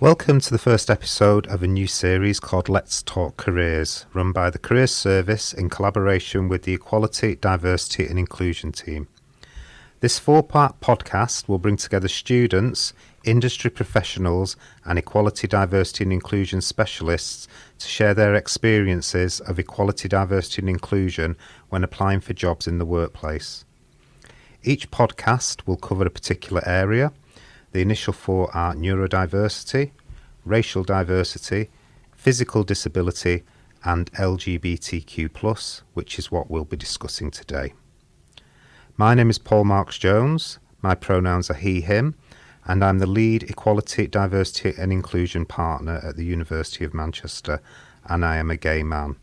Welcome to the first episode of a new series called Let's Talk Careers, run by the Careers Service in collaboration with the Equality, Diversity and Inclusion team. This four-part podcast will bring together students, industry professionals and equality, diversity and inclusion specialists to share their experiences of equality, diversity and inclusion when applying for jobs in the workplace. Each podcast will cover a particular area. The initial four are neurodiversity, racial diversity, physical disability and LGBTQ+, which is what we'll be discussing today. My name is Paul Marks Jones, my pronouns are he, him, and I'm the lead Equality, Diversity and Inclusion Partner at the University of Manchester, and I am a gay man.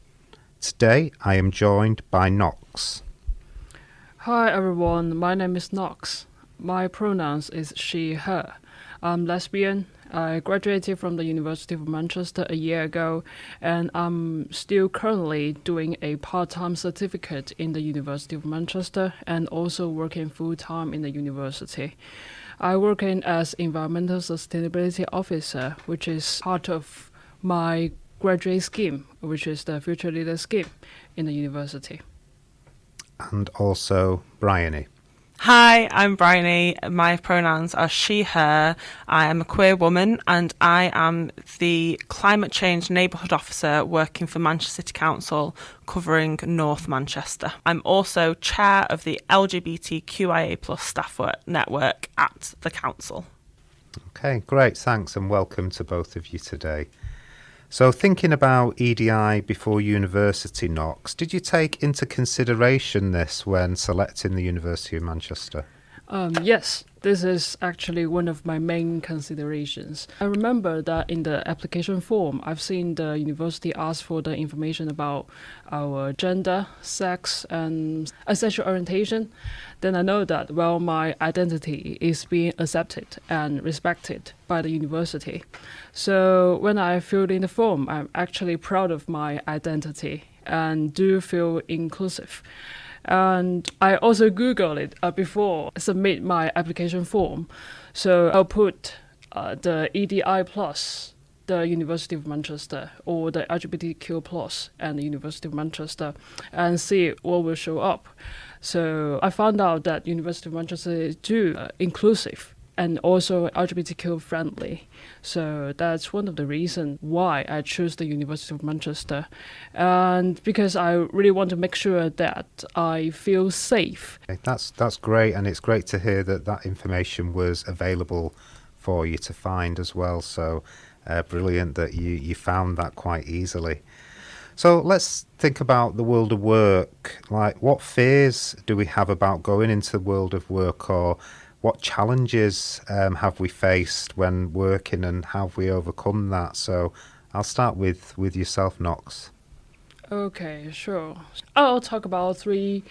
Today I am joined by Nox. Hi everyone, my name is Nox. My pronouns is she, her. I'm lesbian. I graduated from the University of Manchester a year ago, and I'm still currently doing a part-time certificate in the University of Manchester and also working full-time in the university. I work as Environmental Sustainability Officer, which is part of my graduate scheme, which is the Future Leader scheme in the university. And also Bryony. Hi, I'm Bryony. My pronouns are she, her. I am a queer woman and I am the Climate Change Neighbourhood Officer working for Manchester City Council covering North Manchester. I'm also chair of the LGBTQIA+ staff network at the council. Okay, great, thanks and welcome to both of you today. So thinking about EDI before university, Nox, did you take into consideration this when selecting the University of Manchester? Yes, this is actually one of my main considerations. I remember that in the application form, I've seen the university ask for the information about our gender, sex, and sexual orientation. Then I know that, my identity is being accepted and respected by the university. So when I filled in the form, I'm actually proud of my identity and do feel inclusive. And I also Googled it before I submit my application form. So I'll put the EDI plus the University of Manchester or the LGBTQ plus and the University of Manchester and see what will show up. So I found out that University of Manchester is too inclusive and also LGBTQ friendly. So that's one of the reasons why I chose the University of Manchester. And because I really want to make sure that I feel safe. That's great, and it's great to hear that information was available for you to find as well. So brilliant that you found that quite easily. So let's think about the world of work. Like, what fears do we have about going into the world of work, or what challenges have we faced when working and how have we overcome that? So I'll start with yourself, Nox. Okay, sure. I'll talk about three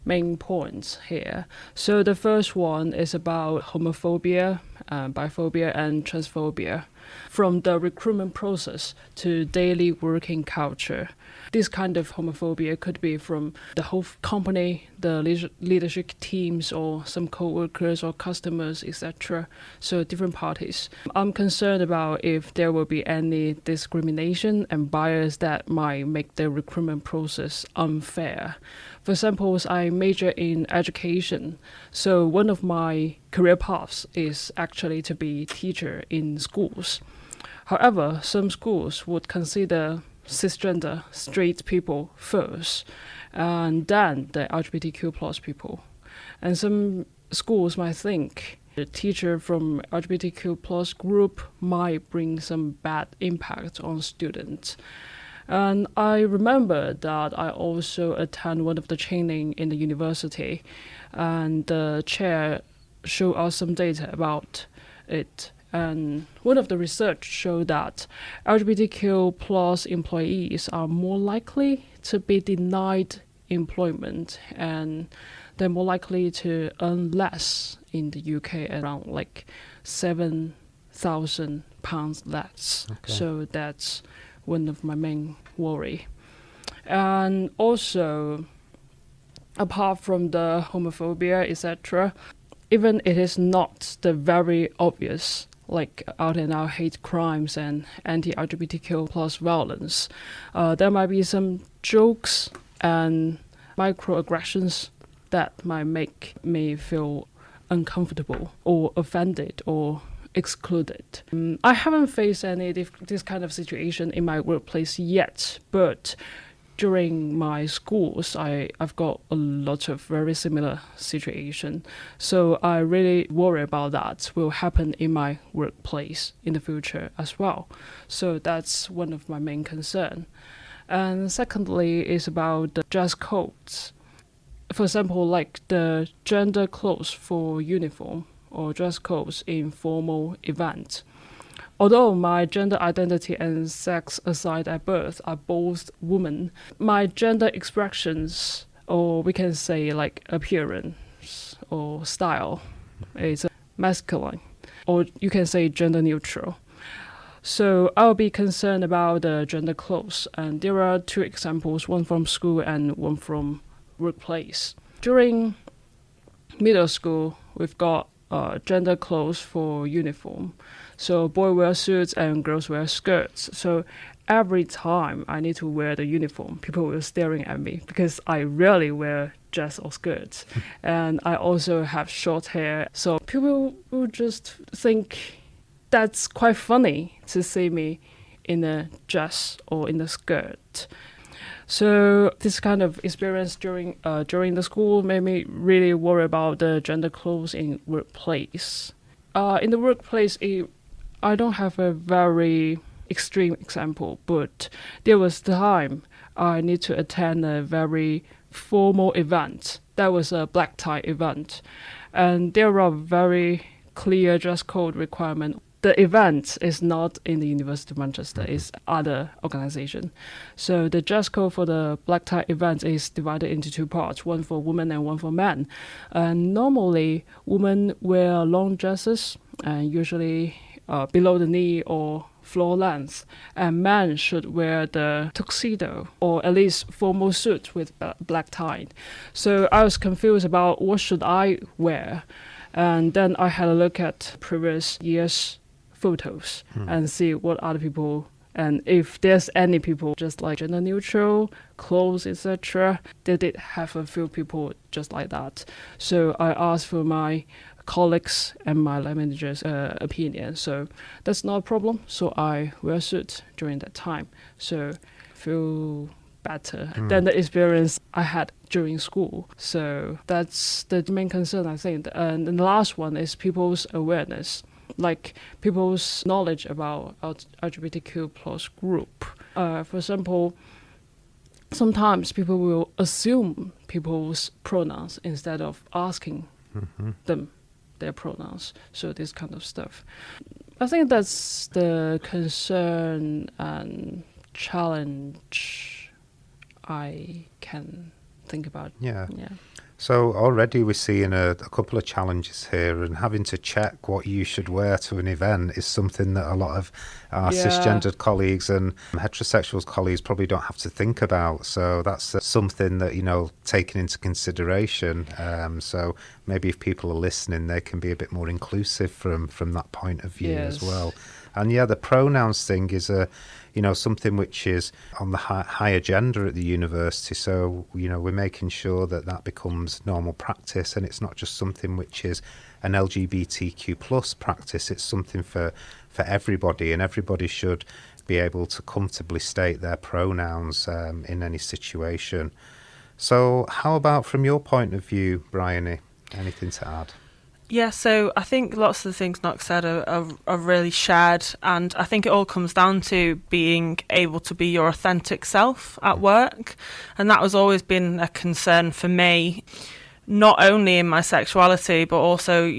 main points here. So the first one is about homophobia, biphobia and transphobia. From the recruitment process to daily working culture. This kind of homophobia could be from the whole company, the leadership teams, or some co-workers or customers, etc. So different parties. I'm concerned about if there will be any discrimination and bias that might make the recruitment process unfair. For example, I major in education, so one of my career paths is actually to be teacher in schools. However, some schools would consider cisgender straight people first, and then the LGBTQ plus people. And some schools might think the teacher from LGBTQ plus group might bring some bad impact on students. And I remember that I also attend one of the training in the university, and the chair showed us some data about it. And one of the research showed that LGBTQ plus employees are more likely to be denied employment, and they're more likely to earn less in the UK, around like £7,000 less. Okay. So that's one of my main worry. And also, apart from the homophobia, etc., even it is not the very obvious like out and out hate crimes and anti-LGBTQ plus violence, there might be some jokes and microaggressions that might make me feel uncomfortable or offended or excluded. I haven't faced any this kind of situation in my workplace yet, but during my schools, I've got a lot of very similar situation. So I really worry about that will happen in my workplace in the future as well. So that's one of my main concern. And secondly is about the dress codes. For example, like the gender clothes for uniform or dress codes in formal events. Although my gender identity and sex assigned at birth are both women, my gender expressions, or we can say like appearance or style, is masculine, or you can say gender neutral. So I'll be concerned about the gender clothes, and there are two examples, one from school and one from workplace. During middle school, we've got gender clothes for uniform. So boys wear suits and girls wear skirts. So every time I need to wear the uniform, people will staring at me because I rarely wear dress or skirts. And I also have short hair. So people will just think that's quite funny to see me in a dress or in a skirt. So this kind of experience during the school made me really worry about the gender clothes in workplace. In the workplace, I don't have a very extreme example, but there was time I need to attend a very formal event. That was a black tie event, and there are very clear dress code requirements. The event is not in the University of Manchester, it's other organization. So the dress code for the black tie event is divided into two parts, one for women and one for men. And normally, women wear long dresses, and usually below the knee or floor length. And men should wear the tuxedo, or at least formal suit with black tie. So I was confused about what should I wear. And then I had a look at previous years' photos and see what other people, and if there's any people just like gender neutral clothes, etc. They did have a few people just like that. So I asked for my colleagues and my line manager's opinion. So that's not a problem. So I wear a suit during that time. So feel better than the experience I had during school. So that's the main concern, I think. And the last one is people's awareness, like people's knowledge about LGBTQ plus group. For example, sometimes people will assume people's pronouns instead of asking them their pronouns. So this kind of stuff. I think that's the concern and challenge I can think about. Yeah. So already we're seeing a couple of challenges here, and having to check what you should wear to an event is something that a lot of our cisgendered colleagues and heterosexual colleagues probably don't have to think about. So that's something that, taken into consideration. So maybe if people are listening, they can be a bit more inclusive from that point of view as well. And the pronouns thing is something which is on the high agenda at the university. So, we're making sure that becomes normal practice, and it's not just something which is an LGBTQ plus practice. It's something for everybody, and everybody should be able to comfortably state their pronouns in any situation. So how about from your point of view, Bryony? Anything to add? Yeah, so I think lots of the things Nox said are really shared, and I think it all comes down to being able to be your authentic self at work, and that has always been a concern for me, not only in my sexuality, but also,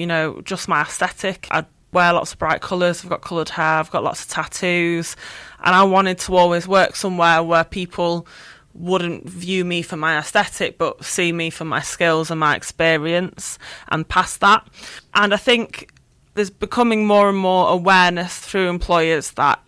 just my aesthetic. I wear lots of bright colours, I've got coloured hair, I've got lots of tattoos, and I wanted to always work somewhere where people wouldn't view me for my aesthetic but see me for my skills and my experience and past that. And I think there's becoming more and more awareness through employers that,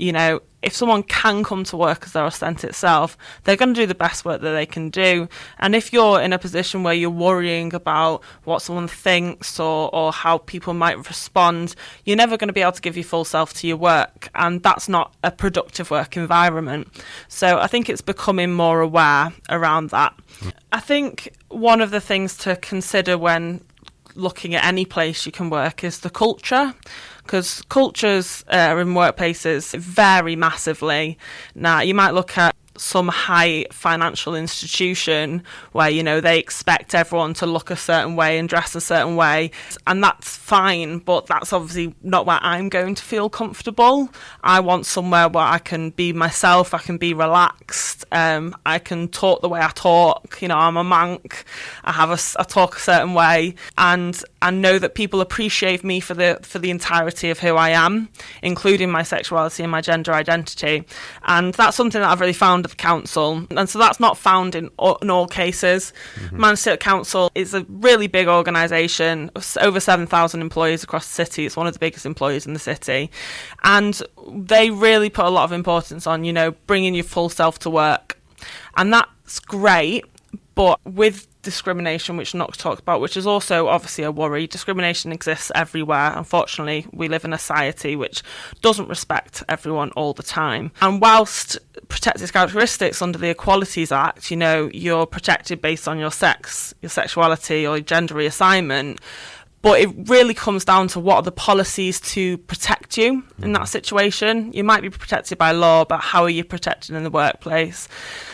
if someone can come to work as their authentic self, they're going to do the best work that they can do. And if you're in a position where you're worrying about what someone thinks or how people might respond, you're never going to be able to give your full self to your work. And that's not a productive work environment. So I think it's becoming more aware around that. I think one of the things to consider when looking at any place you can work is the culture, because cultures in workplaces vary massively. Now, you might look at some high financial institution where, you know, they expect everyone to look a certain way and dress a certain way, and that's fine, but that's obviously not where I'm going to feel comfortable. I want somewhere where I can be myself, I can be relaxed, I can talk the way I talk. You know, I'm a monk, I talk a certain way, and know that people appreciate me for the entirety of who I am, including my sexuality and my gender identity. And that's something that I've really found at the council, and so that's not found in all cases. Manchester Council is a really big organisation, over 7,000 employees across the city. It's one of the biggest employees in the city, and they really put a lot of importance on, you know, bringing your full self to work, and that's great. But with discrimination, which Nox talked about, which is also obviously a worry, discrimination exists everywhere. Unfortunately, we live in a society which doesn't respect everyone all the time. And whilst protected characteristics under the Equalities Act, you know, you're protected based on your sex, your sexuality, or your gender reassignment, but it really comes down to what are the policies to protect you in that situation. You might be protected by law, but how are you protected in the workplace?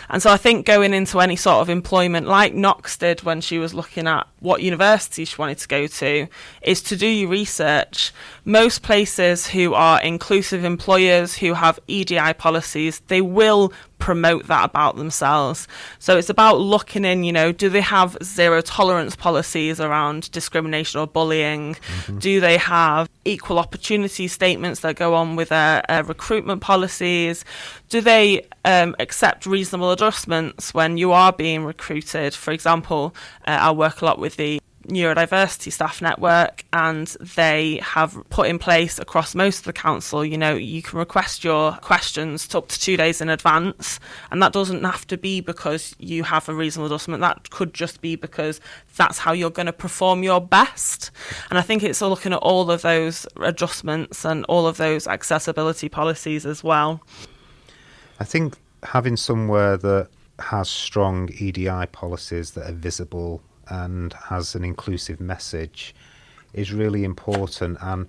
And so I think going into any sort of employment, like Nox did when she was looking at what university she wanted to go to, is to do your research. Most places who are inclusive employers, who have EDI policies, they will promote that about themselves. So it's about looking in, you know, do they have zero tolerance policies around discrimination or bullying? Do they have equal opportunity statements that go on with their recruitment policies? Do they accept reasonable adjustments when you are being recruited? For example, I work a lot with the neurodiversity staff network, and they have put in place across most of the council, you know, you can request your questions up to 2 days in advance, and that doesn't have to be because you have a reasonable adjustment. That could just be because that's how you're going to perform your best. And I think it's looking at all of those adjustments and all of those accessibility policies as well. I think having somewhere that has strong EDI policies that are visible and has an inclusive message is really important, and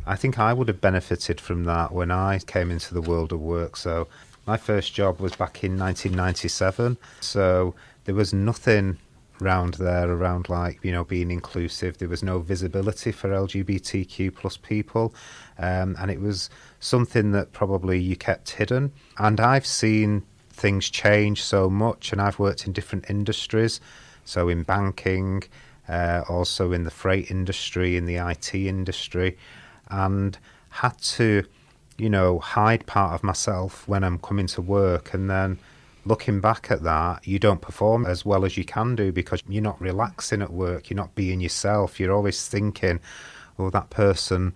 I think I would have benefited from that when I came into the world of work. So my first job was back in 1997, so there was nothing around like, you know, being inclusive. There was no visibility for LGBTQ plus people, and it was something that probably you kept hidden. And I've seen things change so much, and I've worked in different industries. So in banking, also in the freight industry, in the IT industry, and had to, you know, hide part of myself when I'm coming to work. And then looking back at that, you don't perform as well as you can do because you're not relaxing at work. You're not being yourself. You're always thinking, oh, that person,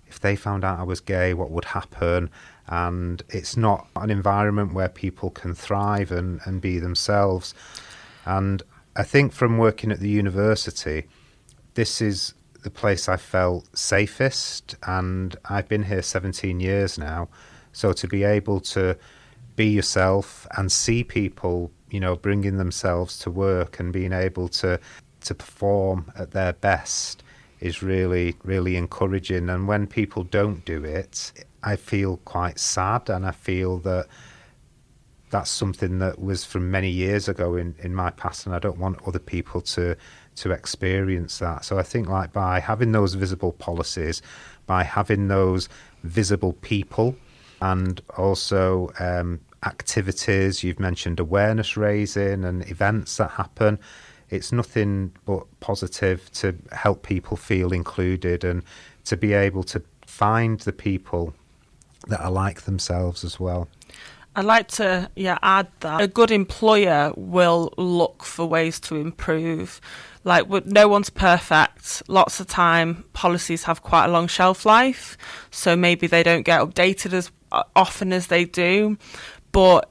if they found out I was gay, what would happen? And it's not an environment where people can thrive and be themselves. And I think from working at the university, this is the place I felt safest, and I've been here 17 years now. So to be able to be yourself and see people, you know, bringing themselves to work and being able to perform at their best is really, really encouraging. And when people don't do it, I feel quite sad, and I feel that that's something that was from many years ago in my past, and I don't want other people to experience that. So I think, like, by having those visible policies, by having those visible people, and also activities, you've mentioned awareness raising and events that happen, it's nothing but positive to help people feel included and to be able to find the people that are like themselves as well. I'd like to add that a good employer will look for ways to improve. Like, no one's perfect. Lots of time, policies have quite a long shelf life, so maybe they don't get updated often as they do, but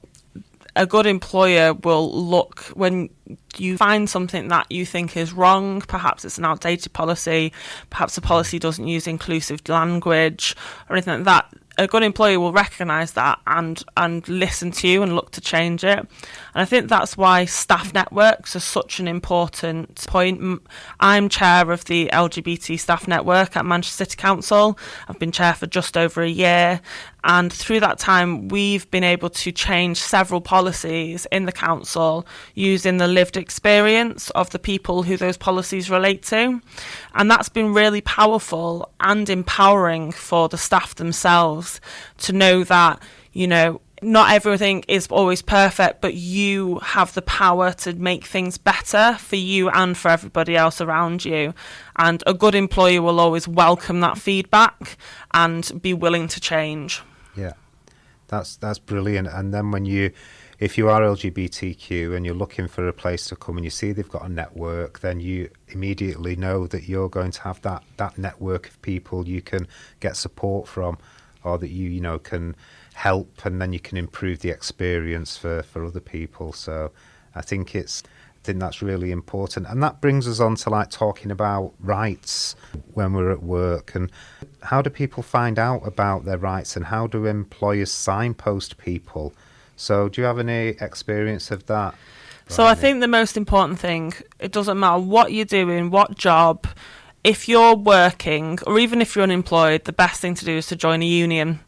a good employer will look when you find something that you think is wrong. Perhaps it's an outdated policy, perhaps the policy doesn't use inclusive language or anything like that. A good employer will recognise that and listen to you and look to change it. And I think that's why staff networks are such an important point. I'm chair of the LGBT staff network at Manchester City Council. I've been chair for just over a year. And through that time, we've been able to change several policies in the council using the lived experience of the people who those policies relate to. And that's been really powerful and empowering for the staff themselves to know that, you know, not everything is always perfect, but you have the power to make things better for you and for everybody else around you. And a good employer will always welcome that feedback and be willing to change. Yeah, that's brilliant. And then if you are LGBTQ and you're looking for a place to come and you see they've got a network, then you immediately know that you're going to have that network of people you can get support from, or that you know can help, and then you can improve the experience for other people. So I think that's really important. And that brings us on to like talking about rights when we're at work, and how do people find out about their rights, and how do employers signpost people? So do you have any experience of that? So I think the most important thing, it doesn't matter what you're doing, what job, if you're working or even if you're unemployed, the best thing to do is to join a union.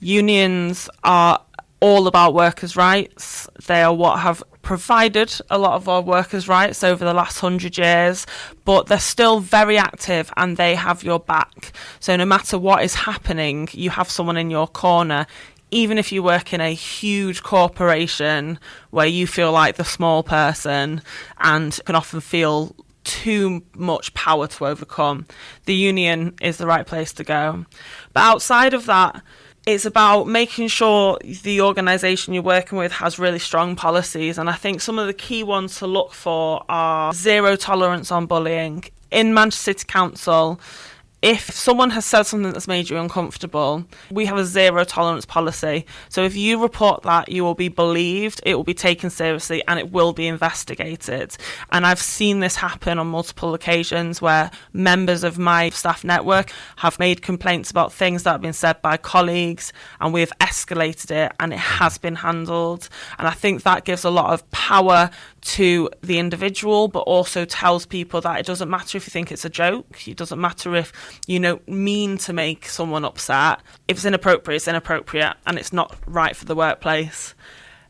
Unions are all about workers' rights. They are what have provided a lot of our workers' rights over the last 100 years, but they're still very active and they have your back. So no matter what is happening, you have someone in your corner. Even if you work in a huge corporation where you feel like the small person and can often feel too much power to overcome, the union is the right place to go. But outside of that, it's about making sure the organisation you're working with has really strong policies. And I think some of the key ones to look for are zero tolerance on bullying. In Manchester City Council, if someone has said something that's made you uncomfortable, we have a zero tolerance policy. So if you report that, you will be believed, it will be taken seriously, and it will be investigated. And I've seen this happen on multiple occasions where members of my staff network have made complaints about things that have been said by colleagues, and we've escalated it, and it has been handled. And I think that gives a lot of power to the individual, but also tells people that it doesn't matter if you think it's a joke, it doesn't matter if you mean to make someone upset. If it's inappropriate and it's not right for the workplace.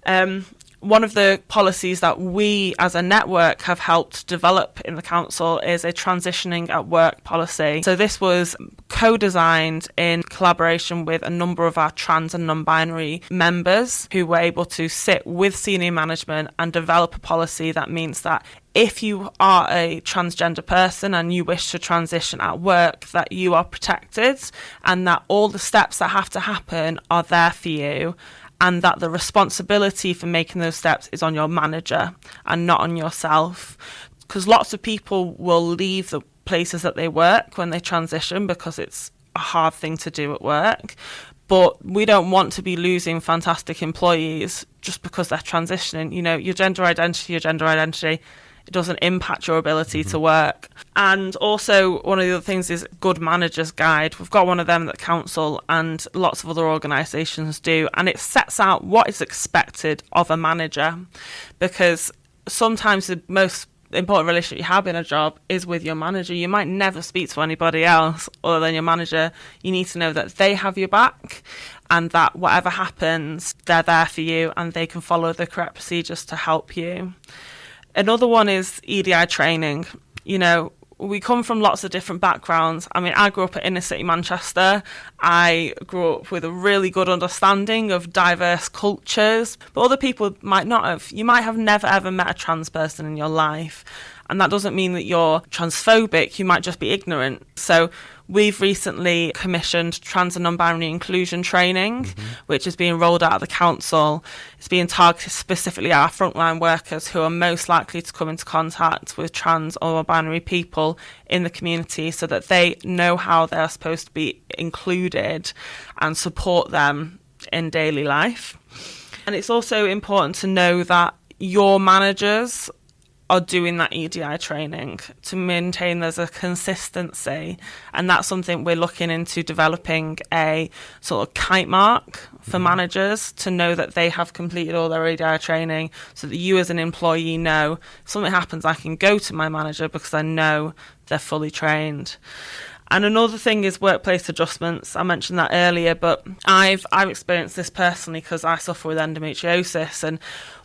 One of the policies that we as a network have helped develop in the council is a transitioning at work policy. So this was co-designed in collaboration with a number of our trans and non-binary members who were able to sit with senior management and develop a policy that means that if you are a transgender person and you wish to transition at work, that you are protected and that all the steps that have to happen are there for you, and that the responsibility for making those steps is on your manager and not on yourself. Because lots of people will leave the places that they work when they transition because it's a hard thing to do at work. But we don't want to be losing fantastic employees just because they're transitioning. Your gender identity, it doesn't impact your ability to work. And also, one of the other things is Good Manager's Guide. We've got one of them at the council and lots of other organisations do. And it sets out what is expected of a manager. Because sometimes the most important relationship you have in a job is with your manager. You might never speak to anybody else other than your manager. You need to know that they have your back and that whatever happens, they're there for you and they can follow the correct procedures to help you. Another one is EDI training. We come from lots of different backgrounds. I grew up in inner city Manchester. I grew up with a really good understanding of diverse cultures, but other people might not have. You might have never ever met a trans person in your life. And that doesn't mean that you're transphobic, you might just be ignorant. So we've recently commissioned trans and non-binary inclusion training, which is being rolled out at the council. It's being targeted specifically at our frontline workers who are most likely to come into contact with trans or non-binary people in the community so that they know how they're supposed to be included and support them in daily life. And it's also important to know that your managers are doing that EDI training to maintain there's a consistency, and that's something we're looking into, developing a sort of kite mark for managers to know that they have completed all their EDI training, so that you as an employee know if something happens I can go to my manager because I know they're fully trained. And another thing is workplace adjustments. I mentioned that earlier, but I've experienced this personally because I suffer with endometriosis, and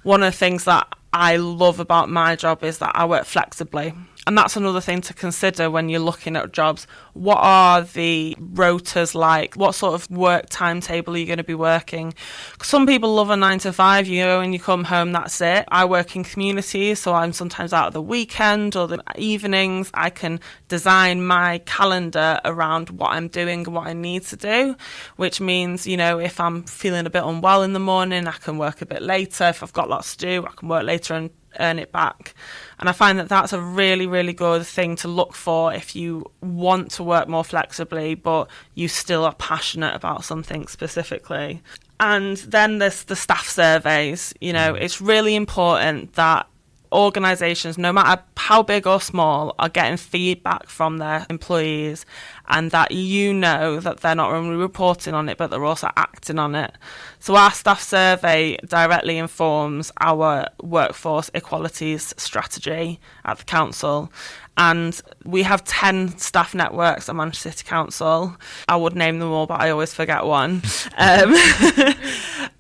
one of the things that I love about my job is that I work flexibly. And that's another thing to consider when you're looking at jobs. What are the rotas like? What sort of work timetable are you going to be working? Some people love a 9 to 5, you know, and you come home, that's it. I work in communities, so I'm sometimes out at the weekend or the evenings. I can design my calendar around what I'm doing and what I need to do, which means, you know, if I'm feeling a bit unwell in the morning, I can work a bit later. If I've got lots to do, I can work later and earn it back. And I find that that's a really, really good thing to look for if you want to work more flexibly, but you still are passionate about something specifically. And then there's the staff surveys. You know, it's really important that organisations, no matter how big or small, are getting feedback from their employees, and that you know that they're not only reporting on it, but they're also acting on it. So our staff survey directly informs our workforce equalities strategy at the council. And we have 10 staff networks at Manchester City Council. I would name them all, but I always forget one.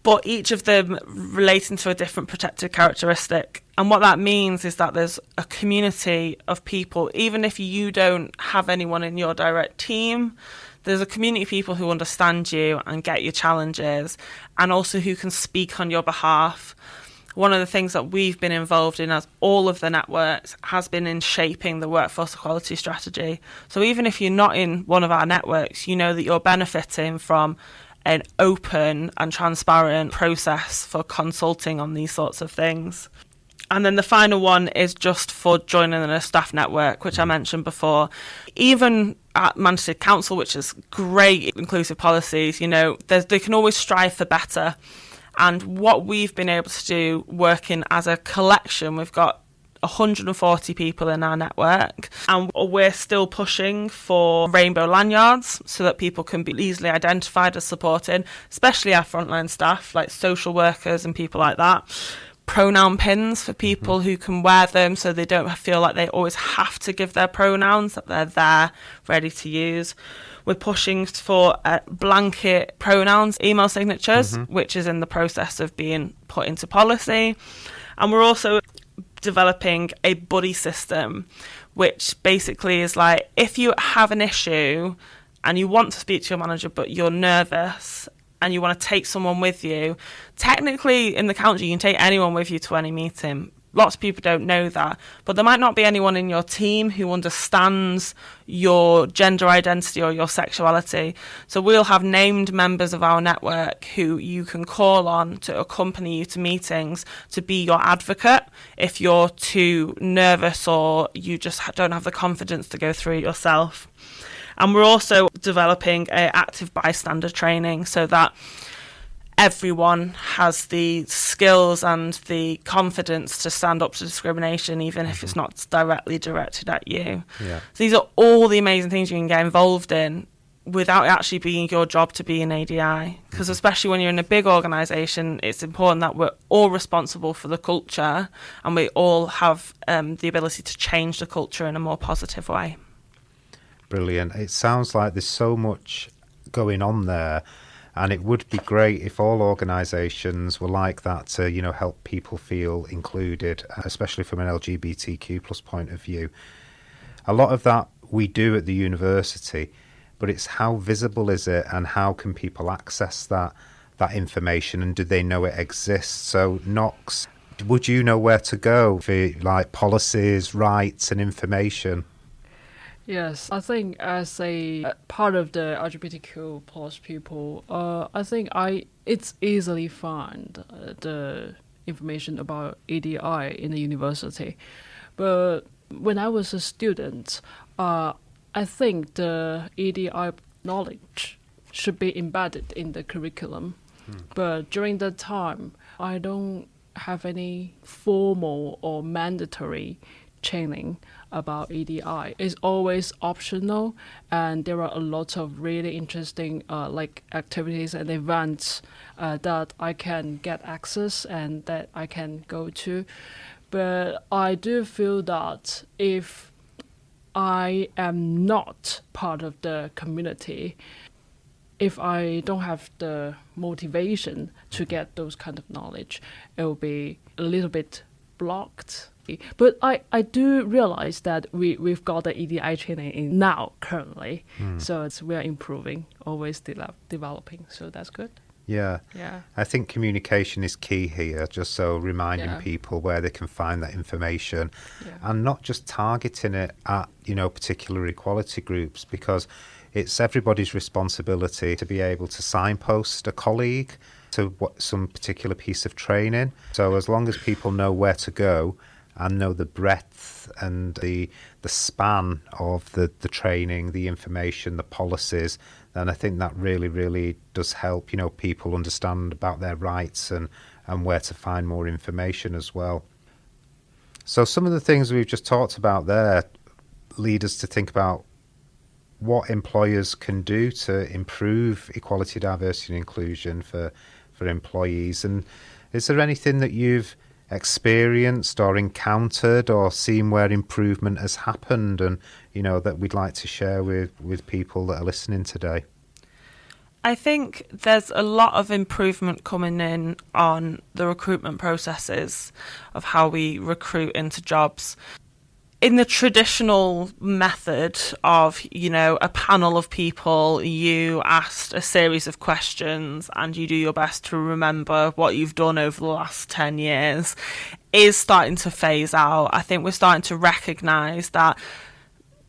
But each of them relating to a different protected characteristic. And what that means is that there's a community of people, even if you don't have anyone in your direct team, there's a community of people who understand you and get your challenges, and also who can speak on your behalf. One of the things that we've been involved in as all of the networks has been in shaping the workforce equality strategy. So even if you're not in one of our networks, you know that you're benefiting from an open and transparent process for consulting on these sorts of things. And then the final one is just for joining a staff network, which I mentioned before. Even at Manchester Council, which is great inclusive policies, you know, they can always strive for better. And what we've been able to do, working as a collection, we've got 140 people in our network, and we're still pushing for rainbow lanyards so that people can be easily identified as supported, especially our frontline staff, like social workers and people like that. Pronoun pins for people who can wear them so they don't feel like they always have to give their pronouns, that they're there ready to use. We're pushing for blanket pronouns, email signatures, which is in the process of being put into policy. And we're also developing a buddy system, which basically is like, if you have an issue and you want to speak to your manager but you're nervous and you want to take someone with you, technically in the council you can take anyone with you to any meeting. Lots of people don't know that, but there might not be anyone in your team who understands your gender identity or your sexuality. So we'll have named members of our network who you can call on to accompany you to meetings, to be your advocate if you're too nervous or you just don't have the confidence to go through it yourself. And we're also developing an active bystander training so that everyone has the skills and the confidence to stand up to discrimination, even if it's not directly directed at you. Yeah. So these are all the amazing things you can get involved in without it actually being your job to be an ADI. Because especially when you're in a big organisation, it's important that we're all responsible for the culture and we all have the ability to change the culture in a more positive way. Brilliant. It sounds like there's so much going on there. And it would be great if all organisations were like that to, you know, help people feel included, especially from an LGBTQ plus point of view. A lot of that we do at the university, but it's how visible is it and how can people access that information, and do they know it exists? So Nox, would you know where to go for like policies, rights and information? Yes, I think as a part of the LGBTQ plus people, I think it's easily find the information about EDI in the university. But when I was a student, I think the EDI knowledge should be embedded in the curriculum. But during that time, I don't have any formal or mandatory training about EDI. It's always optional, and there are a lot of really interesting like activities and events that I can get access and that I can go to. But I do feel that if I am not part of the community, if I don't have the motivation to get those kind of knowledge, it will be a little bit blocked. But I do realize that we've got the EDI training in now, currently. So we're improving, always developing. So that's good. Yeah. I think communication is key here, just so reminding people where they can find that information and not just targeting it at, particular equality groups, because it's everybody's responsibility to be able to signpost a colleague to some particular piece of training. So as long as people know where to go and know the breadth and the span of the training, the information, the policies, then I think that really, really does help, people understand about their rights and where to find more information as well. So some of the things we've just talked about there lead us to think about what employers can do to improve equality, diversity and inclusion for employees. And is there anything that you've experienced or encountered or seen where improvement has happened and, that we'd like to share with people that are listening today? I think there's a lot of improvement coming in on the recruitment processes of how we recruit into jobs. In the traditional method of, a panel of people, you asked a series of questions and you do your best to remember what you've done over the last 10 years, is starting to phase out. I think we're starting to recognise that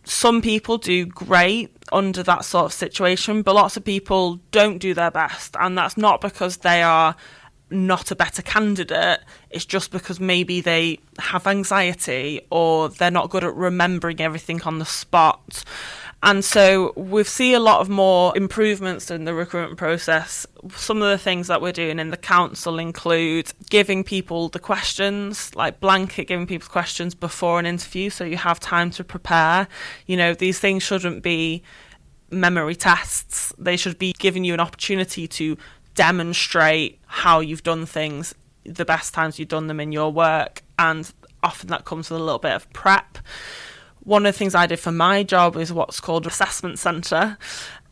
some people do great under that sort of situation, but lots of people don't do their best. And that's not because they are not a better candidate, it's just because maybe they have anxiety or they're not good at remembering everything on the spot. And so we see a lot of more improvements in the recruitment process. Some of the things that we're doing in the council include giving people the questions, like blanket giving people questions before an interview so you have time to prepare. These things shouldn't be memory tests. They should be giving you an opportunity to demonstrate how you've done things, the best times you've done them in your work, and often that comes with a little bit of prep. One of the things I did for my job is what's called assessment centre.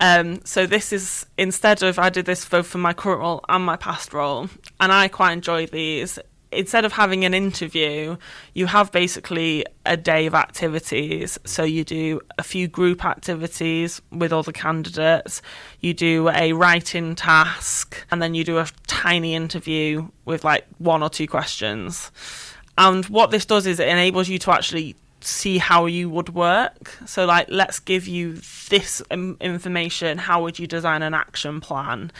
So this is, I did this both for my current role and my past role, and I quite enjoy these. Instead of having an interview, you have basically a day of activities. So you do a few group activities with other candidates, you do a writing task, and then you do a tiny interview with like 1 or 2 questions. And what this does is it enables you to actually see how you would work. So like, let's give you this information, how would you design an action plan?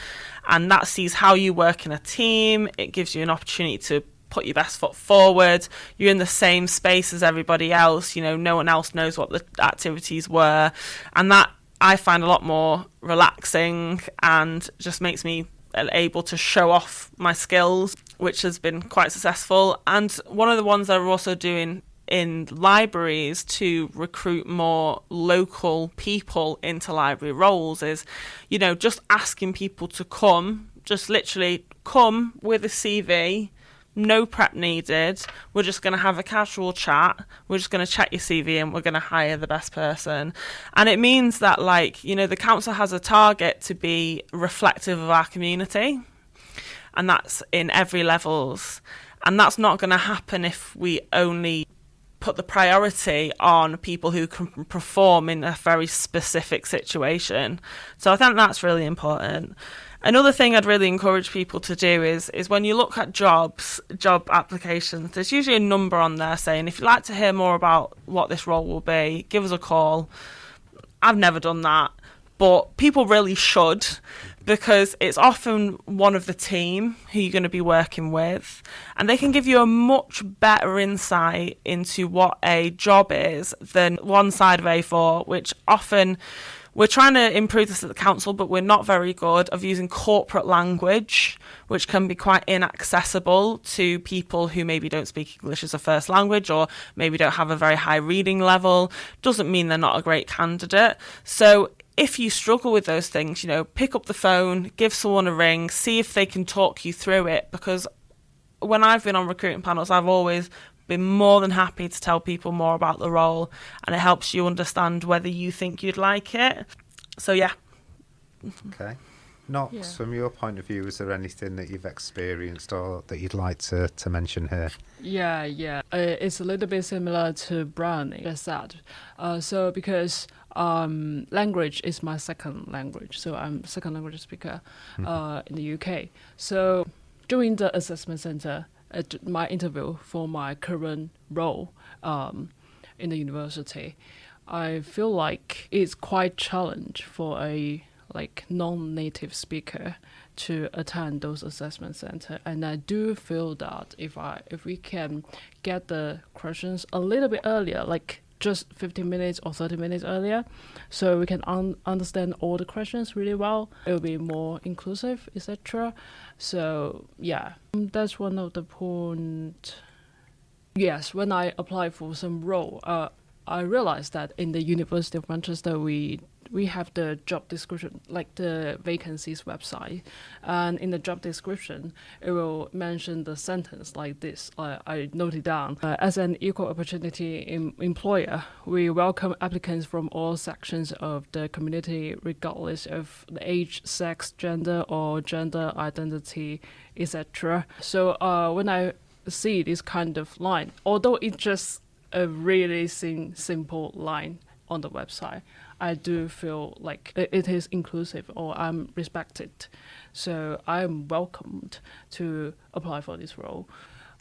And that sees how you work in a team. It gives you an opportunity to put your best foot forward. You're in the same space as everybody else, no one else knows what the activities were, and that I find a lot more relaxing and just makes me able to show off my skills, which has been quite successful. And one of the ones that we're also doing in libraries to recruit more local people into library roles is, just asking people to just literally come with a CV, no prep needed. We're just going to have a casual chat. We're just going to check your CV and we're going to hire the best person. And it means that, the council has a target to be reflective of our community. And that's in every levels. And that's not going to happen if we only put the priority on people who can perform in a very specific situation. So I think that's really important. Another thing I'd really encourage people to do is when you look at job applications, there's usually a number on there saying, if you'd like to hear more about what this role will be, give us a call. I've never done that, but people really should, because it's often one of the team who you're going to be working with, and they can give you a much better insight into what a job is than one side of A4, which often we're trying to improve this at the council, but we're not very good of using corporate language, which can be quite inaccessible to people who maybe don't speak English as a first language or maybe don't have a very high reading level. Doesn't mean they're not a great candidate. So if you struggle with those things, pick up the phone, give someone a ring, see if they can talk you through it. Because when I've been on recruiting panels, I've always been more than happy to tell people more about the role, and it helps you understand whether you think you'd like it. So yeah. Okay. Nox, from your point of view, is there anything that you've experienced or that you'd like to mention here? Yeah. It's a little bit similar to Bryony just said. So because language is my second language, so I'm second language speaker in the UK. So during the assessment center, at my interview for my current role in the university, I feel like it's quite challenge for a non-native speaker to attend those assessment center, and I do feel that if we can get the questions a little bit earlier, like just 15 minutes or 30 minutes earlier, so we can understand all the questions really well, it will be more inclusive, etc. So yeah, that's one of the points. Yes, when I applied for some role, I realized that in the University of Manchester we have the job description, like the vacancies website, and in the job description it will mention the sentence like this. I noted down, as an equal opportunity employer, we welcome applicants from all sections of the community regardless of the age, sex, gender or gender identity, etc. So when I see this kind of line, although it's just a really simple line on the website, I do feel like it is inclusive or I'm respected. So I'm welcomed to apply for this role,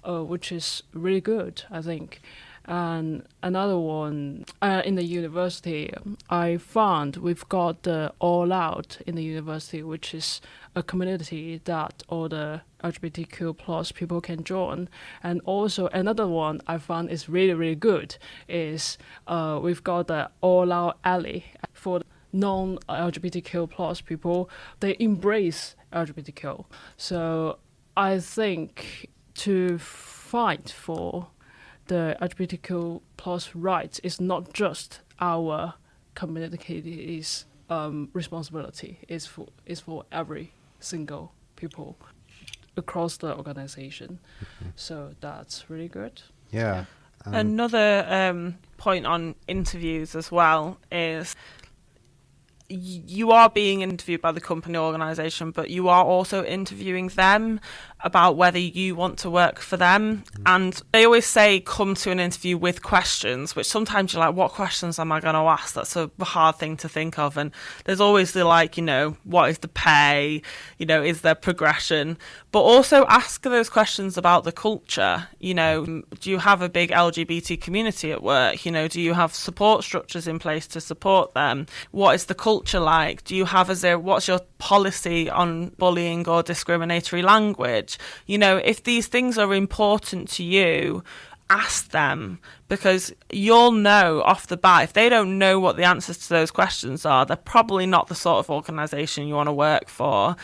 which is really good, I think. And another one, in the university, I found we've got the All Out in the university, which is a community that all the LGBTQ plus people can join. And also another one I found is really, really good is we've got the All Out Alley for non-LGBTQ plus people. They embrace LGBTQ. So I think to fight for the LGBTQ plus rights is not just our community's responsibility. It's for every single people across the organization. So that's really good. Yeah. Another point on interviews as well is you are being interviewed by the company organisation, but you are also interviewing them about whether you want to work for them. And they always say come to an interview with questions, which sometimes you're like, what questions am I going to ask? That's a hard thing to think of. And there's always the what is the pay? Is there progression? But also ask those questions about the culture. Do you have a big LGBT community at work? Do you have support structures in place to support them? What is the culture like? Do you have what's your policy on bullying or discriminatory language? If these things are important to you, ask them, because you'll know off the bat. If they don't know what the answers to those questions are, they're probably not the sort of organisation you want to work for.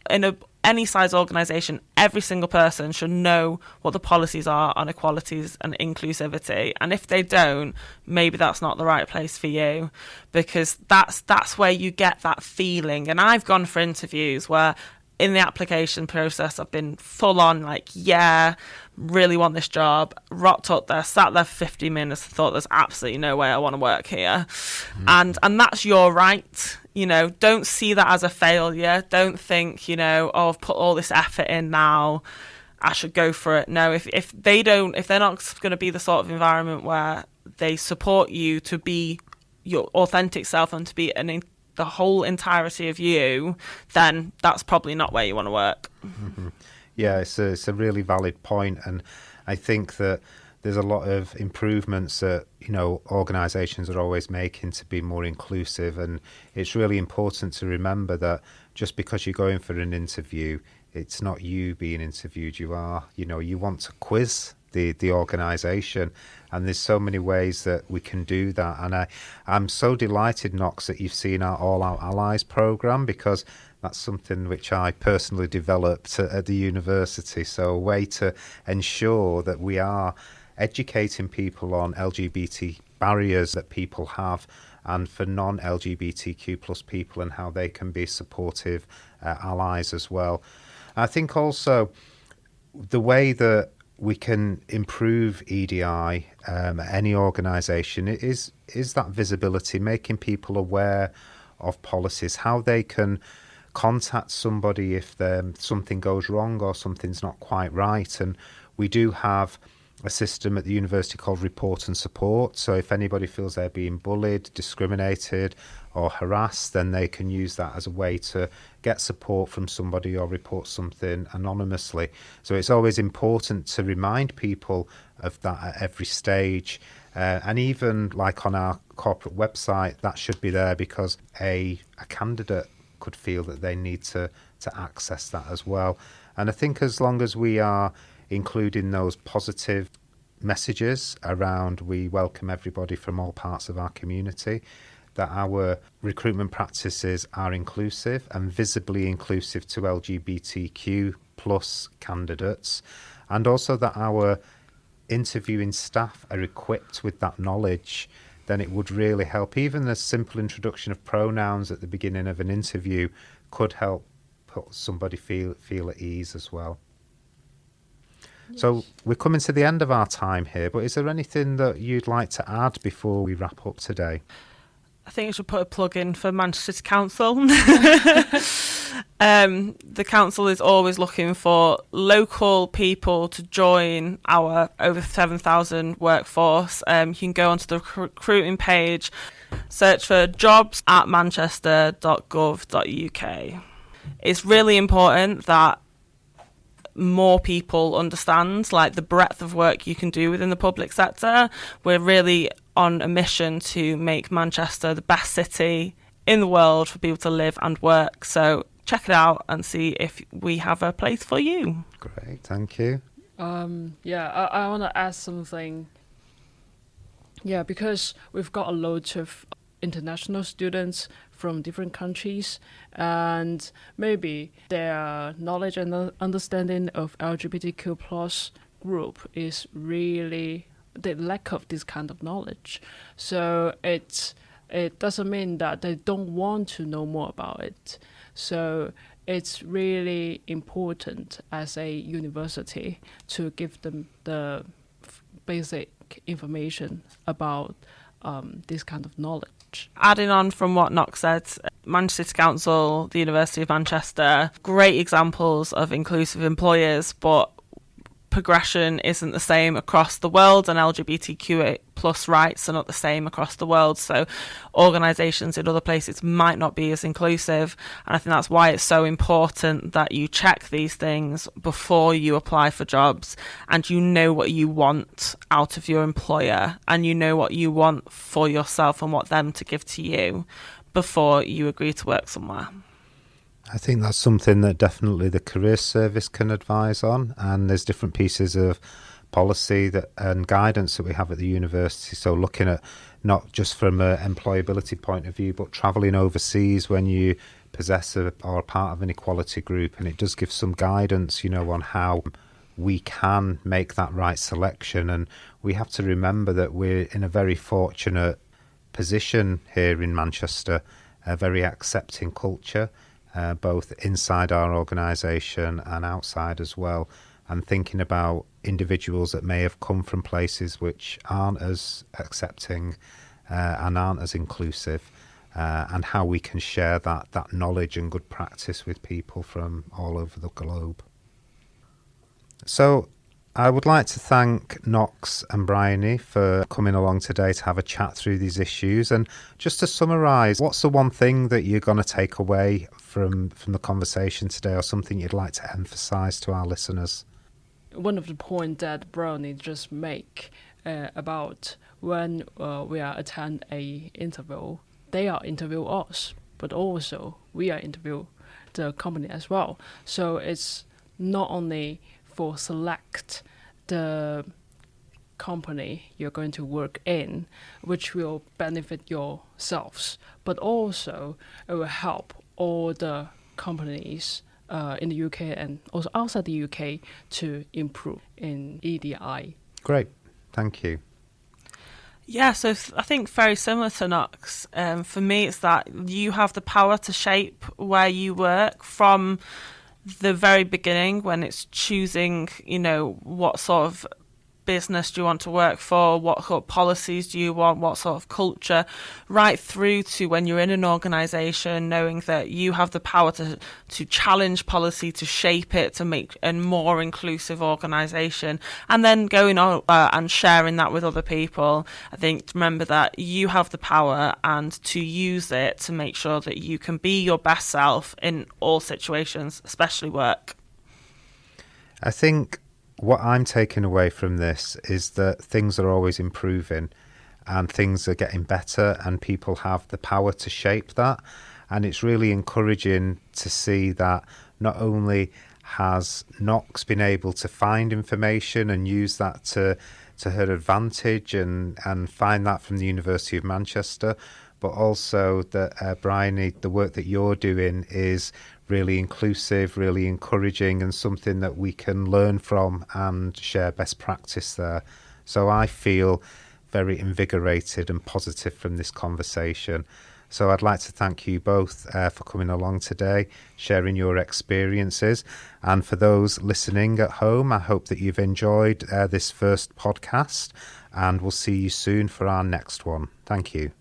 In any size organisation, every single person should know what the policies are on equalities and inclusivity. And if they don't, maybe that's not the right place for you, because that's where you get that feeling. And I've gone for interviews where in the application process I've been full on really want this job, rocked up there, sat there for 50 minutes, thought there's absolutely no way I want to work here. And that's your right. Don't see that as a failure. Don't think, I've put all this effort in now, I should go for it. No, if they're not going to be the sort of environment where they support you to be your authentic self and to be the whole entirety of you, then that's probably not where you want to work. Yeah, it's a really valid point, and I think that there's a lot of improvements that organisations are always making to be more inclusive, and it's really important to remember that just because you're going for an interview, it's not you being interviewed. You want to quiz the organisation. And there's so many ways that we can do that. And I'm so delighted, Nox, that you've seen our All Out Allies programme, because that's something which I personally developed at the university. So a way to ensure that we are educating people on LGBT barriers that people have, and for non-LGBTQ plus people, and how they can be supportive allies as well. I think also the way that we can improve EDI any organisation is that visibility, making people aware of policies, how they can contact somebody if something goes wrong or something's not quite right. And we do have a system at the university called Report and Support. So if anybody feels they're being bullied, discriminated or harassed, then they can use that as a way to get support from somebody or report something anonymously. So it's always important to remind people of that at every stage. And even like on our corporate website, that should be there, because a candidate could feel that they need to access that as well. And I think as long as we are including those positive messages around we welcome everybody from all parts of our community, that our recruitment practices are inclusive and visibly inclusive to LGBTQ plus candidates, and also that our interviewing staff are equipped with that knowledge, then it would really help. Even the simple introduction of pronouns at the beginning of an interview could help put somebody feel at ease as well. So we're coming to the end of our time here, but is there anything that you'd like to add before we wrap up today? I think I should put a plug in for Manchester City Council. The council is always looking for local people to join our over 7,000 workforce. You can go onto the recruiting page, search for jobs@manchester.gov.uk. It's really important that more people understand like the breadth of work you can do within the public sector. We're really on a mission to make Manchester the best city in the world for people to live and work. So check it out and see if we have a place for you. Great, thank you. I want to add something. Yeah, because we've got a lot of international students from different countries, and maybe their knowledge and understanding of LGBTQ plus group is really the lack of this kind of knowledge. So it doesn't mean that they don't want to know more about it. So it's really important as a university to give them the basic information about this kind of knowledge. Adding on from what Nox said, Manchester City Council, the University of Manchester, great examples of inclusive employers, but progression isn't the same across the world, and LGBTQ plus rights are not the same across the world. So organisations in other places might not be as inclusive, and I think that's why it's so important that you check these things before you apply for jobs, and you know what you want out of your employer, and you know what you want for yourself and what them to give to you before you agree to work somewhere. I think that's something that definitely the career service can advise on, and there's different pieces of policy and guidance that we have at the university. So looking at not just from an employability point of view, but travelling overseas when you possess or are part of an equality group, and it does give some guidance, on how we can make that right selection. And we have to remember that we're in a very fortunate position here in Manchester, a very accepting culture. Both inside our organisation and outside as well, and thinking about individuals that may have come from places which aren't as accepting and aren't as inclusive, and how we can share that knowledge and good practice with people from all over the globe. So I would like to thank Nox and Bryony for coming along today to have a chat through these issues. And just to summarise, what's the one thing that you're going to take away from the conversation today, or something you'd like to emphasise to our listeners? One of the points that Bryony just make about when we are attend a interview, they are interview us, but also we are interview the company as well. So it's not only for select the company you're going to work in, which will benefit yourselves, but also it will help all the companies in the UK and also outside the UK to improve in EDI. Great, thank you. Yeah, so I think very similar to Nox. For me, it's that you have the power to shape where you work from the very beginning, when it's choosing, what sort of business do you want to work for, what sort of policies do you want, what sort of culture, right through to when you're in an organisation, knowing that you have the power to challenge policy, to shape it, to make a more inclusive organisation, and then going on and sharing that with other people. I think remember that you have the power and to use it to make sure that you can be your best self in all situations, especially work. I think what I'm taking away from this is that things are always improving and things are getting better and people have the power to shape that. And it's really encouraging to see that not only has Nox been able to find information and use that to her advantage and find that from the University of Manchester, but also that, Bryony, the work that you're doing is really inclusive, really encouraging, and something that we can learn from and share best practice there. So I feel very invigorated and positive from this conversation. So I'd like to thank you both for coming along today, sharing your experiences. And for those listening at home, I hope that you've enjoyed this first podcast, and we'll see you soon for our next one. Thank you.